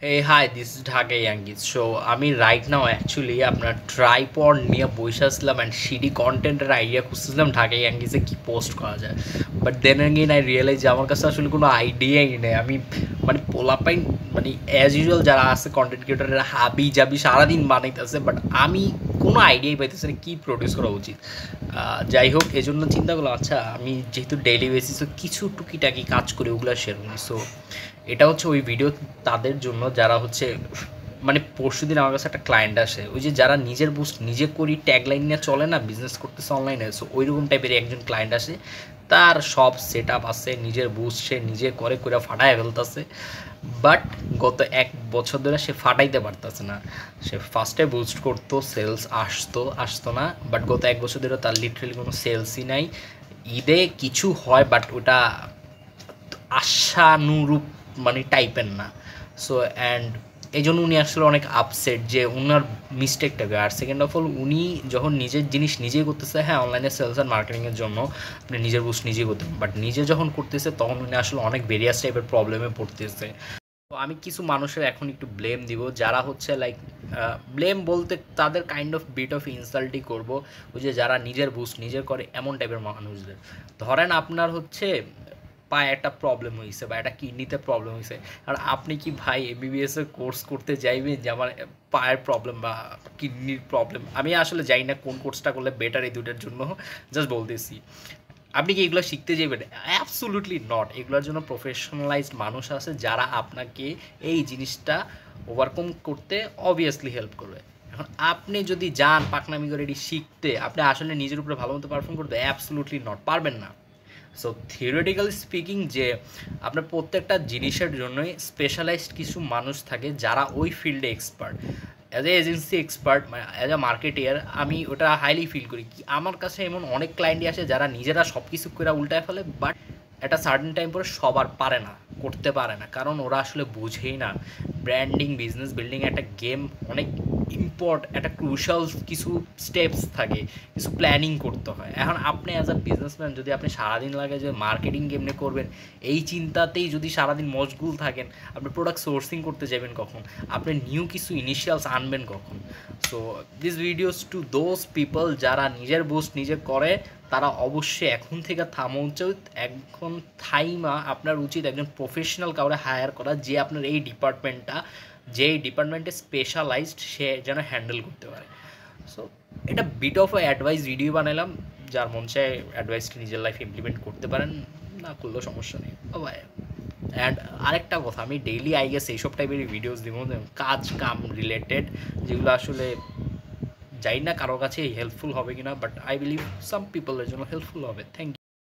Hey hi this is Dhaka Yankees so আমি right now actually আপনার tripod নিয়ে বসে আসলাম অ্যান্ড সিডি কন্টেন্টের আইডিয়া খুঁজতেছিলাম ঢাকা ইয়াঙ্গিজে কী পোস্ট করা যায়। But then again I realize যে আমার কাছে আসলে কোনো আইডিয়াই নেই। আমি মানে পোলাপাইন মানে অ্যাজ ইউজুয়াল যারা আছে কন্টেন্ট ক্রিয়েটাররা হাবি জাবি সারাদিন বানাইতেছে, বাট আমি কোনো আইডিয়াই পাইতেছি না কী প্রডিউস করা উচিত। যাই হোক, এই জন্য চিন্তা করলাম আচ্ছা আমি যেহেতু ডেইলি বেসিসে কিছু টুকিটাকি কাজ করি ওগুলো শেয়ার করি। সো এটা হচ্ছে ওই ভিডিও তাদের জন্য যারা হচ্ছে মানে পরশুদিন আমার কাছে একটা ক্লায়েন্ট আসে, ওই যে যারা নিজের বুস্ট নিজে করি ট্যাগলাইন নিয়ে চলে না, বিজনেস করতেছে অনলাইনে। সো ওইরকম টাইপের একজন ক্লায়েন্ট আসে, তার সব সেট আপ আছে, নিজের বুস্ট সে নিজে করে করে ফাটায় ফেলতেছে। বাট গত 1 বছর ধরে সে ফাটাইতে পারতেছে না। সে ফার্স্টে বুস্ট করতো, সেলস আসতো না, বাট গত 1 বছর ধরে তার লিটারেলি কোনো সেলসই নাই। ঈদে কিছু হয় বাট ওটা আশানুরূপ মানে টাইপের না। সো অ্যান্ড এই জন্য উনি আসলে অনেক আপসেট যে ওনার মিস্টেকটাকে। আর সেকেন্ড অফ অল উনি যখন নিজের জিনিস নিজেই করতেছে, হ্যাঁ অনলাইনে সেলস অ্যান্ড মার্কেটিংয়ের জন্য আপনি নিজের বুস্ট নিজেই করতে, বাট নিজে যখন করতেছে তখন উনি আসলে অনেক ভেরিয়াস টাইপের প্রবলেমে পড়তেছে। তো আমি কিছু মানুষের এখন একটু ব্লেম দিব যারা হচ্ছে লাইক ব্লেম বলতে তাদের কাইন্ড অফ বিট অফ ইনসাল্টই করবো, ওই যে যারা নিজের বুস্ট নিজের করে এমন টাইপের মানুষদের। ধরেন আপনার হচ্ছে পায়ে একটা প্রবলেম হয়েছে বা একটা কিডনিতে প্রবলেম হয়েছে, আর আপনি কি ভাই এমবিবিএসের কোর্স করতে যাইবেন যে আমার পায়ের প্রবলেম বা কিডনির প্রবলেম? আমি আসলে জানি না কোন কোর্সটা করলে বেটার এই দুটার জন্য, জাস্ট বলতেছি। আপনি কি এগুলো শিখতে যাবেন? Absolutely not. এগুলোর জন্য প্রফেশনালাইজড মানুষ আছে যারা আপনাকে এই জিনিসটা ওভারকাম করতে অবভিয়াসলি হেল্প করবে। এখন আপনি যদি যান পাকনামি করে এটি শিখতে, আপনি আসলে নিজের উপরে ভালো মতো পারফর্ম করতে অ্যাবসোলুটলি নট, পারবেন না। সো থিওরিটিক্যালি স্পিকিং যে আপনার প্রত্যেকটা জিনিসের জন্যই স্পেশালাইজড কিছু মানুষ থাকে যারা ওই ফিল্ডে expert. As a agency expert মানে অ্যাজ এ মার্কেটিয়ার আমি ওটা হাইলি ফিল করি। কি আমার কাছে এমন অনেক ক্লায়েন্টই আসে যারা নিজেরা সব কিছু করে উল্টায় ফেলে, বাট একটা সার্টেন টাইম পরে সবার পারে না, করতে পারে না, কারণ ওরা আসলে বুঝেই না ব্র্যান্ডিং বিজনেস বিল্ডিং একটা গেম, অনেক একটা ক্রুশাল কিছু স্টেপস থাকে, কিছু প্ল্যানিং করতে হয়। এখন আপনি অ্যাজ আ বিজনেসম্যান যদি আপনি সারাদিন লাগে যে মার্কেটিং কেমনে করবেন এই চিন্তাতেই যদি সারাদিন মশগুল থাকেন, আপনি প্রোডাক্ট সোর্সিং করতে যাবেন কখন, আপনি নিউ কিছু ইনিশিয়ালস আনবেন কখন? So this videos to those people যারা নিজের বুস্ট নিজে করে, তারা অবশ্যই এখন থেকে থামা উচিত। এখন থাইমা আপনার উচিত একজন প্রফেশনাল কাউরে হায়ার করা যে আপনার এই ডিপার্টমেন্টটা, যে ডিপার্টমেন্টে স্পেশালাইজড সে যেন হ্যান্ডেল করতে পারে। সো এটা বিট অফ অ্যাডভাইস ভিডিও বানালাম, যার মন চায় অ্যাডভাইসটি নিজের লাইফে ইমপ্লিমেন্ট করতে পারেন, না করলেও সমস্যা নেই। বাই। অ্যান্ড আরেকটা কথা, আমি ডেইলি আই গেস এইসব টাইপের ভিডিওস দিব, কাজ কাম রিলেটেড, যেগুলো আসলে জানি না কারোর কাছে হেল্পফুল হবে কিনা, বাট আই বিলিভ সাম পিপলের জন্য হেল্পফুল হবে। Thank you.